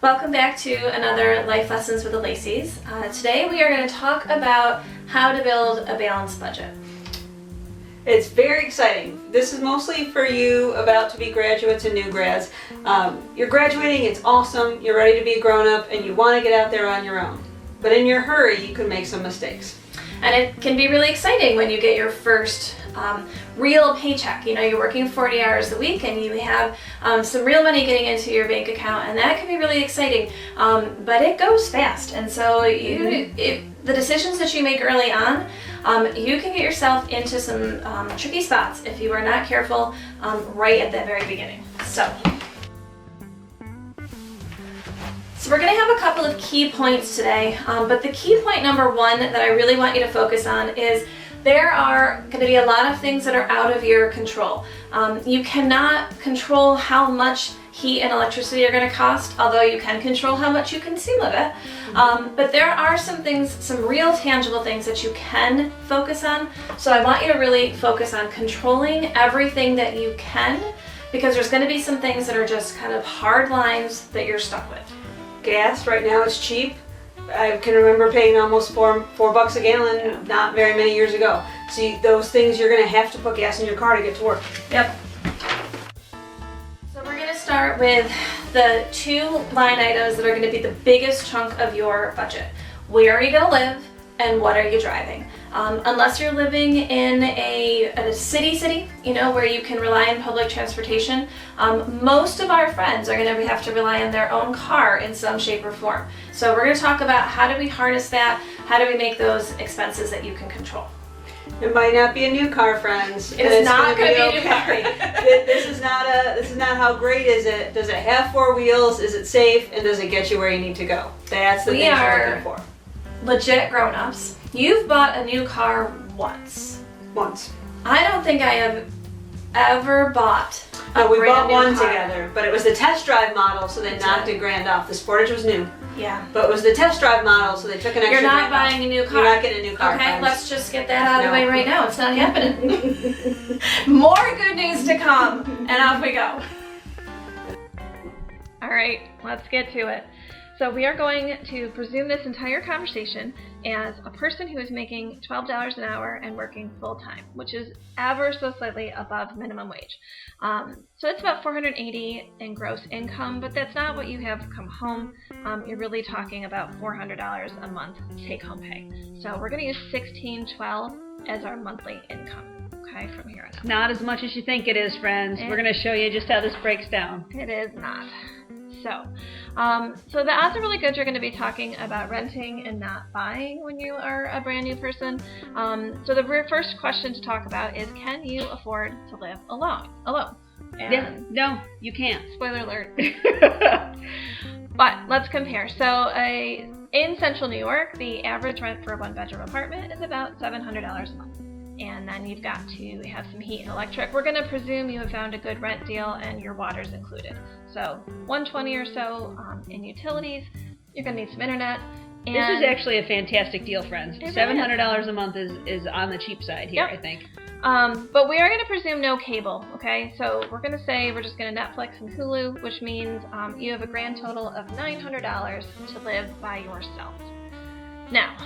Welcome back to another Life Lessons with the Laceys. Today we are going to talk about how to build a balanced budget. It's very exciting. This is mostly for you about to be graduates and new grads. You're graduating, it's awesome, you're ready to be a grown-up and you want to get out there on your own. But in your hurry, you can make some mistakes. And it can be really exciting when you get your first real paycheck. You know, you're working 40 hours a week and you have some real money getting into your bank account, and that can be really exciting. But it goes fast, and so the decisions that you make early on, you can get yourself into some tricky spots if you are not careful right at the very beginning. So we're going to have a couple of key points today, but the key point number one that I really want you to focus on is there are going to be a lot of things that are out of your control. You cannot control how much heat and electricity are going to cost, although you can control how much you consume of it. But there are some things, some real tangible things that you can focus on. So I want you to really focus on controlling everything that you can, because there's going to be some things that are just kind of hard lines that you're stuck with. Gas, right now it's cheap. I can remember paying almost $4 a gallon not very many years ago. See, those things you're going to have to put gas in your car to get to work. Yep. So we're going to start with the two line items that are going to be the biggest chunk of your budget. Where are you going to live and what are you driving? Unless you're living in a city, you know, where you can rely on public transportation, most of our friends are going to have to rely on their own car in some shape or form. So we're going to talk about how do we harness that, how do we make those expenses that you can control. It might not be a new car, friends. It's not going to be a new car. This is not how great is it. Does it have four wheels? Is it safe? And does it get you where you need to go? That's the thing you're looking for. Legit grown-ups. You've bought a new car once. I don't think I have ever bought a we brand bought new one car. together, but it was the test drive model, so they knocked $1,000 off. The Sportage was new. Yeah. But it was the test drive model, so they took an extra. You're not $1,000 buying a new car. You're not getting a new car. Okay, friends. let's just get that out of the way right now. It's not happening. More good news to come, and off we go. All right, let's get to it. So we are going to presume this entire conversation as a person who is making $12 an hour and working full-time, which is ever so slightly above minimum wage. So it's about $480 in gross income, but that's not what you have come home. You're really talking about $400 a month take-home pay. So we're going to use $1612 as our monthly income. Okay, from here on out. Not as much as you think it is, friends. We're going to show you just how this breaks down. It is not. So the odds are really good you're going to be talking about renting and not buying when you are a brand new person. So the very first question to talk about is, can you afford to live alone? And Yeah, no, you can't. spoiler alert. But let's compare. So in Central New York, the average rent for a one-bedroom apartment is about $700 a month. And then you've got to have some heat and electric. We're going to presume you have found a good rent deal and your water's included. So $120 or so in utilities. You're going to need some internet. And This is actually a fantastic deal, friends. $700 a month is on the cheap side here, Yep. I think. But we are going to presume no cable, okay? So we're going to say we're just going to Netflix and Hulu, which means you have a grand total of $900 to live by yourself. Now,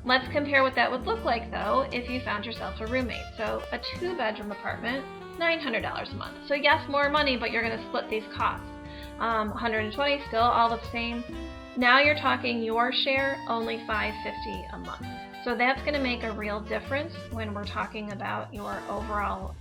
let's compare what that would look like, though, if you found yourself a roommate. So a two-bedroom apartment, $900 a month. So yes, more money, but you're going to split these costs. $120, still all the same. Now you're talking your share, only $550 a month. So that's going to make a real difference when we're talking about your overall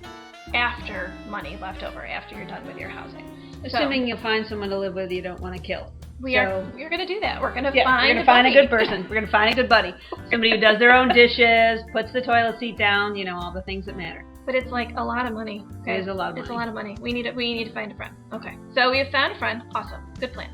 after money left over after you're done with your housing. Assuming you'll find someone to live with you don't want to kill. You're going to do that. We're going to We're going to find a good person. We're going to find a good buddy. Somebody who does their own dishes, puts the toilet seat down, you know, all the things that matter. But it's like a lot of money. Okay? It is a lot of money. It's a lot of money. We need to find a friend. Okay. So we have found a friend. Awesome. Good plan.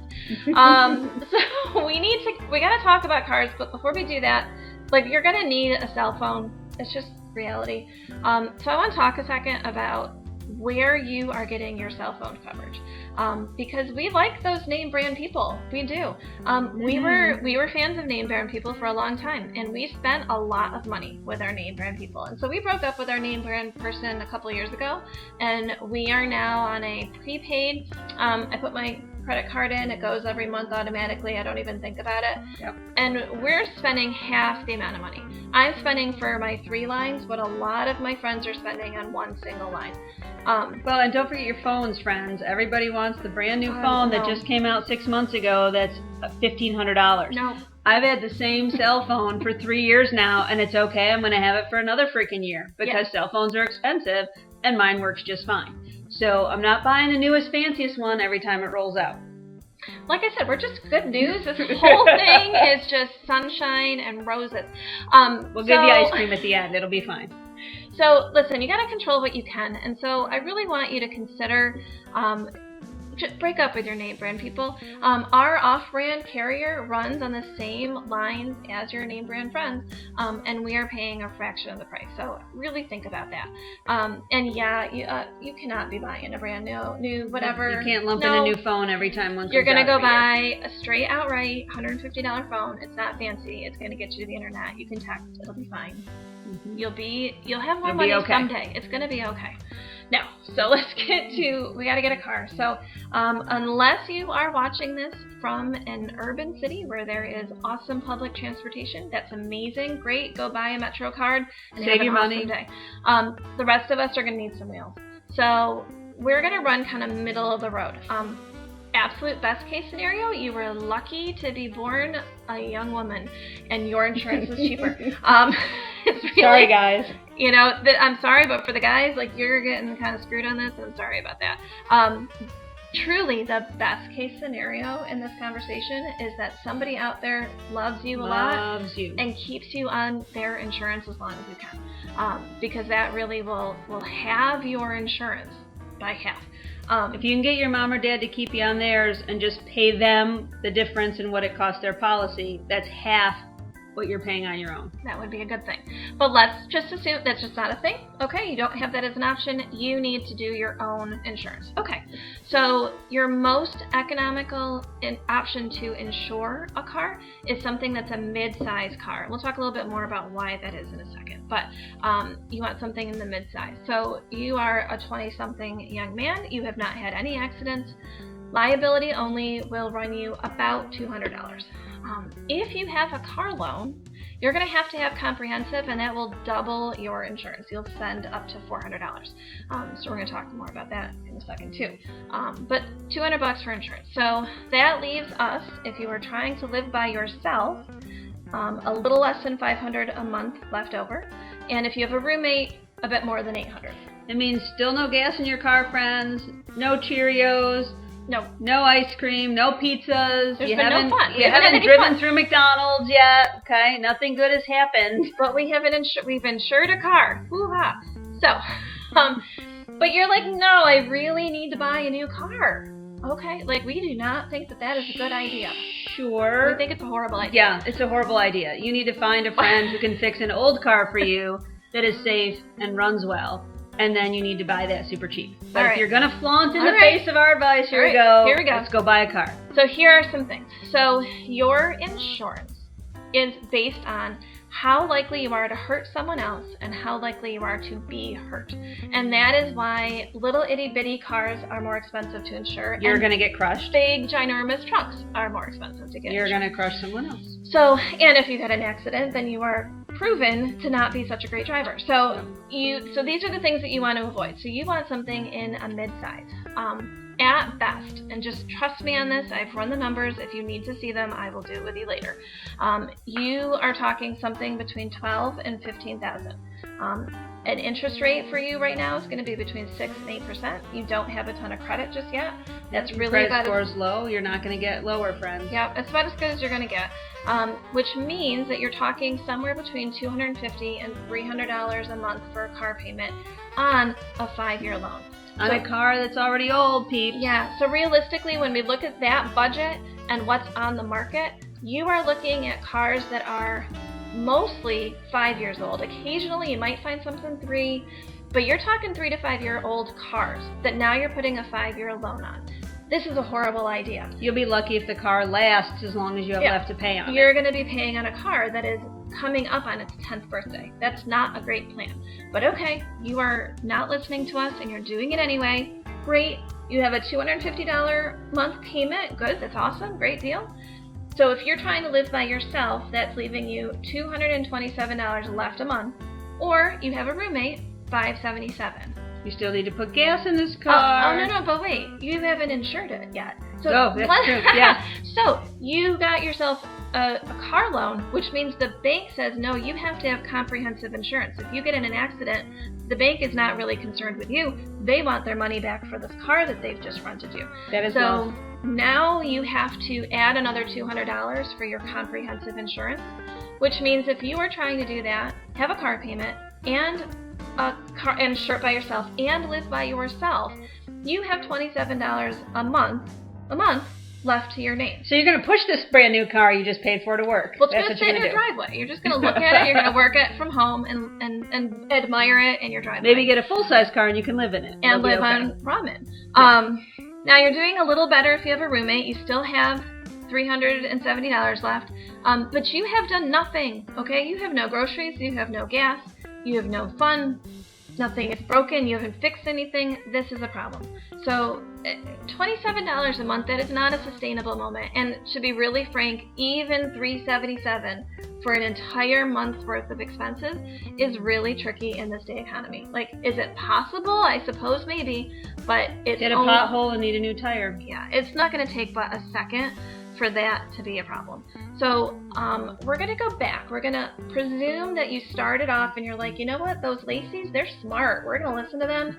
So we got to talk about cars, but before we do that, like, you're going to need a cell phone. It's just reality. So I want to talk a second about where you are getting your cell phone coverage. Because we like those name brand people. We do. We were fans of name brand people for a long time, and we spent a lot of money with our name brand people. And so we broke up with our name brand person a couple of years ago, and we are now on a prepaid. I put my credit card in. It goes every month automatically. I don't even think about it. Yep. And we're spending half the amount of money. I'm spending for my 3 lines what a lot of my friends are spending on one single line. Well, and don't forget your phones, friends. Everybody wants the brand new phone that just came out 6 months ago that's $1,500. No. I've had the same cell phone for 3 years now, and it's okay. I'm going to have it for another freaking year because cell phones are expensive, and mine works just fine. So I'm not buying the newest, fanciest one every time it rolls out. Like I said, we're just good news. This whole thing is just sunshine and roses. We'll give you ice cream at the end. It'll be fine. So listen, you got to control what you can. And so I really want you to consider just break up with your name brand people. Our off-brand carrier runs on the same lines as your name brand friends, and we are paying a fraction of the price. So really think about that. And yeah, you cannot be buying a brand new whatever. You can't lump in a new phone every time one comes out. You're gonna go buy a straight outright $150 phone. It's not fancy. It's gonna get you to the internet. You can text. It'll be fine. Mm-hmm. You'll have more money someday. It's gonna be okay. Now, so let's get to, we got to get a car. So unless you are watching this from an urban city where there is awesome public transportation, that's amazing, great, go buy a Metro card and save have your an money. Awesome day. The rest of us are going to need some wheels. So we're going to run kind of middle of the road. Absolute best case scenario, you were lucky to be born a young woman and your insurance is cheaper. It's really, sorry, guys. You know, I'm sorry, but for the guys, like, you're getting kind of screwed on this. I'm sorry about that. Truly, the best case scenario in this conversation is that somebody out there loves you a lot and keeps you on their insurance as long as you can, because that really will have your insurance by half. If you can get your mom or dad to keep you on theirs and just pay them the difference in what it costs their policy, that's half what you're paying on your own. That would be a good thing. But let's just assume that's just not a thing. Okay, you don't have that as an option. You need to do your own insurance. Okay, so your most economical option to insure a car is something that's a mid-size car. We'll talk a little bit more about why that is in a second. But you want something in the mid-size. So you are a 20-something young man. You have not had any accidents. Liability only will run you about $200. If you have a car loan, you're going to have comprehensive, and that will double your insurance. You'll spend up to $400. So we're going to talk more about that in a second too. But $200 for insurance. So that leaves us, if you are trying to live by yourself, a little less than $500 a month left over. And if you have a roommate, a bit more than $800. It means still no gas in your car, friends. No Cheerios. No ice cream, no pizzas. There's been no fun. You haven't driven through McDonald's yet. Okay, nothing good has happened. But we've insured a car. Hoo-ha. So, but you're like, no, I really need to buy a new car. Okay, like, we do not think that is a good idea. Sure. We think it's a horrible idea. Yeah, it's a horrible idea. You need to find a friend who can fix an old car for you that is safe and runs well. And then you need to buy that super cheap. But if you're going to flaunt in the face of our advice, here we go. Let's go buy a car. So here are some things. So your insurance is based on how likely you are to hurt someone else and how likely you are to be hurt. And that is why little itty-bitty cars are more expensive to insure. You're going to get crushed. Big, ginormous trucks are more expensive to get You're insured. going to crush someone else. So, and if you've had an accident, then you are proven to not be such a great driver. So these are the things that you want to avoid. So you want something in a mid-size. At best, and just trust me on this, I've run the numbers. If you need to see them, I will do it with you later. You are talking something between $12,000 and $15,000. An interest rate for you right now is going to be between 6 and 8%. You don't have a ton of credit just yet. That's really credit about score is low. You're not going to get lower, friends. Yeah, it's about as good as you're going to get. Which means that you're talking somewhere between $250 and $300 a month for a car payment on a 5-year loan. On a car that's already old, peeps. Yeah, so realistically, when we look at that budget and what's on the market, you are looking at cars that are mostly 5 years old. Occasionally, you might find something 3, but you're talking 3 to 5 year old cars that now you're putting a 5-year loan on. This is a horrible idea. You'll be lucky if the car lasts as long as you have left to pay on it. You're going to be paying on a car that is coming up on its 10th birthday. That's not a great plan. But okay, you are not listening to us and you're doing it anyway. Great. You have a $250 month payment. Good, that's awesome, great deal. So if you're trying to live by yourself, that's leaving you $227 left a month. Or you have a roommate, $577. You still need to put gas in this car. No, but wait, you haven't insured it yet. So that's true, yeah. So you got yourself a car loan, which means the bank says, no, you have to have comprehensive insurance. If you get in an accident, the bank is not really concerned with you. They want their money back for this car that they've just rented you. That is so now you have to add another $200 for your comprehensive insurance, which means if you are trying to do that, have a car payment and a car insure by yourself and live by yourself, you have $27 a month left to your name. So you're going to push this brand new car you just paid for to work. Well, it's going to sit in your driveway. You're just going to look at it. You're going to work it from home and admire it in your driveway. Maybe get a full-size car and you can live in it. And live on ramen. Yeah. Now you're doing a little better if you have a roommate. You still have $370 left. But you have done nothing, okay? You have no groceries. You have no gas. You have no fun. Nothing is broken. You haven't fixed anything. This is a problem. So $27 a month, that is not a sustainable moment. And to be really frank, even $377 for an entire month's worth of expenses is really tricky in this day economy. Like, is it possible? I suppose maybe, but it's hit a pothole and need a new tire. Yeah, it's not going to take but a second for that to be a problem. So we're going to go back. We're going to presume that you started off and you're like, you know what, those Laceys, they're smart. We're going to listen to them.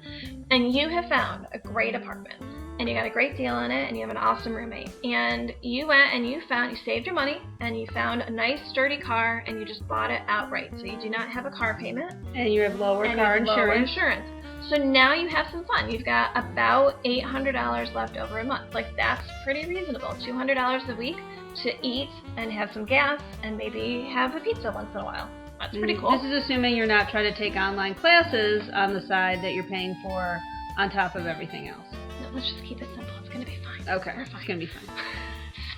And you have found a great apartment. And you got a great deal in it, and you have an awesome roommate. And you went and you saved your money, and you found a nice, sturdy car, and you just bought it outright. So you do not have a car payment. And you have lower car insurance. So now you have some fun. You've got about $800 left over a month. Like, that's pretty reasonable. $200 a week to eat and have some gas and maybe have a pizza once in a while. That's pretty cool. This is assuming you're not trying to take online classes on the side that you're paying for on top of everything else. No, let's just keep it simple. It's going to be fine. Okay, it's going to be fine.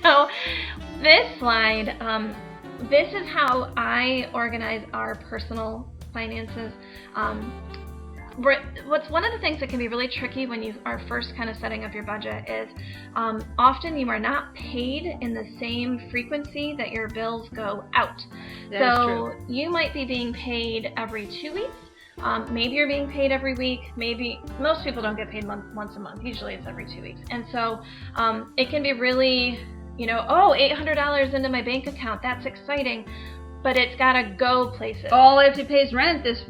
So this slide, this is how I organize our personal finances. What's one of the things that can be really tricky when you are first kind of setting up your budget is often you are not paid in the same frequency that your bills go out. That is true. You might be being paid every 2 weeks. Maybe you're being paid every week. Maybe most people don't get paid once a month. Usually it's every 2 weeks. And so it can be really, $800 into my bank account. That's exciting. But it's got to go places. All I have to pay is rent this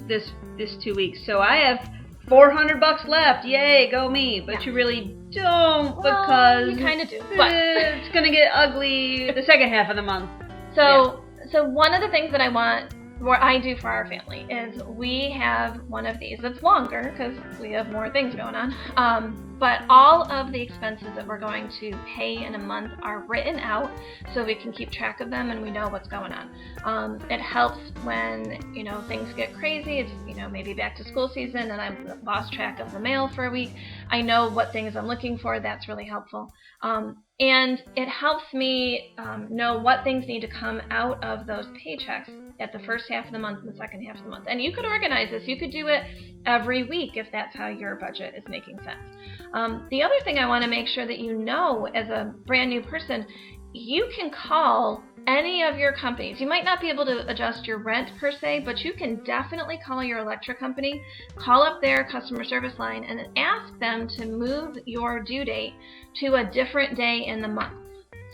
2 weeks. So I have $400 left. Yay, go me. But you really don't, because you kind of do. But it's going to get ugly the second half of the month. So one of the things that I do for our family is we have one of these. It's longer because we have more things going on. But all of the expenses that we're going to pay in a month are written out so we can keep track of them and we know what's going on. It helps when, things get crazy. It's, maybe back to school season and I've lost track of the mail for a week. I know what things I'm looking for. That's really helpful. And it helps me know what things need to come out of those paychecks at the first half of the month and the second half of the month. And you could organize this. You could do it every week if that's how your budget is making sense. The other thing I want to make sure that you know as a brand new person, you can call any of your companies. You might not be able to adjust your rent per se, but you can definitely call your electric company, call up their customer service line, and ask them to move your due date to a different day in the month.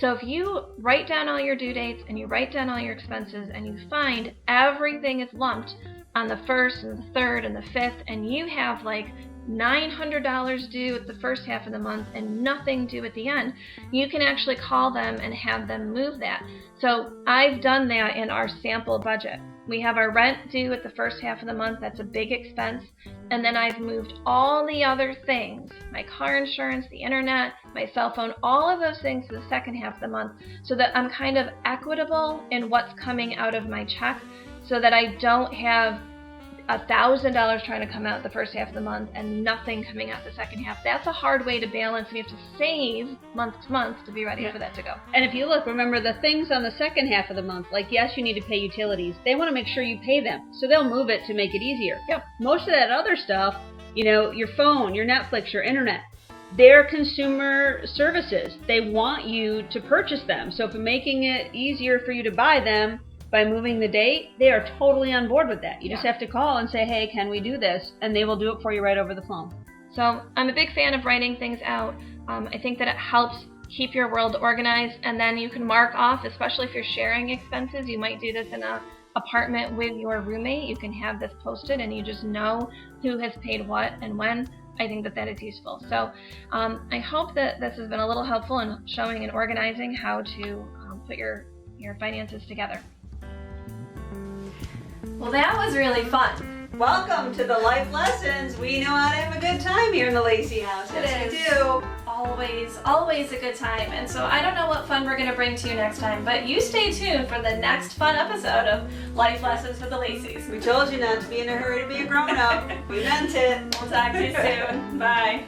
So if you write down all your due dates and you write down all your expenses and you find everything is lumped on the 1st and the 3rd and the 5th, and you have like $900 due at the first half of the month and nothing due at the end, you can actually call them and have them move that. So I've done that in our sample budget. We have our rent due at the first half of the month. That's a big expense. And then I've moved all the other things, my car insurance, the internet, my cell phone, all of those things to the second half of the month so that I'm kind of equitable in what's coming out of my check so that I don't have $1,000 trying to come out the first half of the month and nothing coming out the second half. That's a hard way to balance, and you have to save month to month to be ready for that to go. And if you look, remember the things on the second half of the month, like yes, you need to pay utilities. They want to make sure you pay them, so they'll move it to make it easier. Yep. Most of that other stuff, your phone, your Netflix, your internet, They're consumer services. They want you to purchase them. So if making it easier for you to buy them by moving the date, they are totally on board with that. You just have to call and say, hey, can we do this? And they will do it for you right over the phone. So I'm a big fan of writing things out. I think that it helps keep your world organized, and then you can mark off, especially if you're sharing expenses. You might do this in an apartment with your roommate. You can have this posted and you just know who has paid what and when. I think that is useful. So I hope that this has been a little helpful in showing and organizing how to put your finances together. Well, that was really fun. Welcome to the life lessons. We know how to have a good time here in the Lacey house. Yes, we do. Always a good time. And so I don't know what fun we're going to bring to you next time, but you stay tuned for the next fun episode of Life Lessons with the Laceys. We told you not to be in a hurry to be a grown-up. We meant it. We'll talk to you soon. Bye.